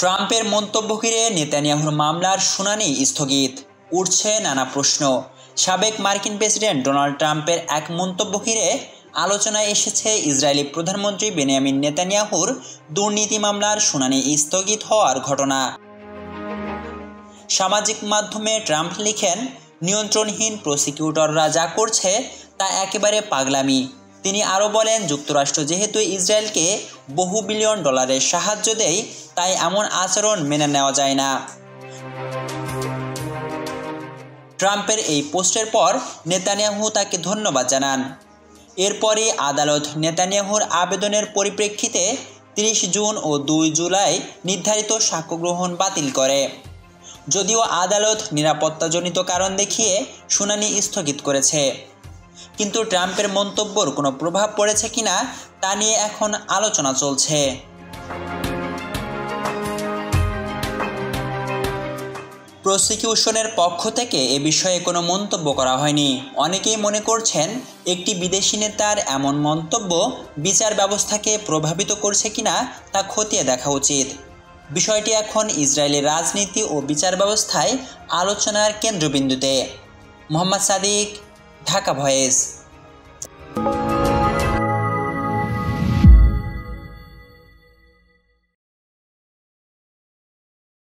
ট্রাম্পের মন্তব্য ঘিরে নেতানিয়াহুর মামলার শুনানি স্থগিত, উঠছে নানা প্রশ্ন। সাবেক মার্কিন প্রেসিডেন্ট ডোনাল্ড ট্রাম্পের এক মন্তব্য ঘিরে আলোচনায় এসেছে ইসরায়েলি প্রধানমন্ত্রী বেনিয়ামিন নেতানিয়াহুর দুর্নীতি মামলার শুনানি স্থগিত হওয়ার ঘটনা। সামাজিক মাধ্যমে ট্রাম্প লিখেন, নিয়ন্ত্রণহীন প্রসিকিউটররা যা করছে তা একেবারে পাগলামি। তিনি আরও বলেন, যুক্তরাষ্ট্র যেহেতু ইসরায়েলকে বহু বিলিয়ন ডলারের সাহায্য দেয়, তাই এমন আচরণ মেনে নেওয়া যায় না। ট্রাম্পের এই পোস্টের পর নেতানিয়াহু তাকে ধন্যবাদ জানান। এরপরই আদালত নেতানিয়াহুর আবেদনের পরিপ্রেক্ষিতে 30 জুন ও 2 জুলাই নির্ধারিত সাক্ষ্য গ্রহণ বাতিল করে। যদিও আদালত নিরাপত্তাজনিত কারণ দেখিয়ে শুনানি স্থগিত করেছে, কিন্তু ট্রাম্পের মন্তব্যের কোনো প্রভাব পড়েছে কিনা তা নিয়ে এখন আলোচনা চলছে। প্রসিকিউশনের পক্ষ থেকে এ বিষয়ে কোনো মন্তব্য করা হয়নি। অনেকেই মনে করছেন, একটি বিদেশি নেতার এমন মন্তব্য বিচার ব্যবস্থাকে প্রভাবিত করছে কিনা তা খতিয়ে দেখা উচিত। বিষয়টি এখন ইসরায়েলের রাজনীতি ও বিচার ব্যবস্থায় আলোচনার কেন্দ্রবিন্দুতে। মোহাম্মদ সাদিক, ঢাকা ভয়েস।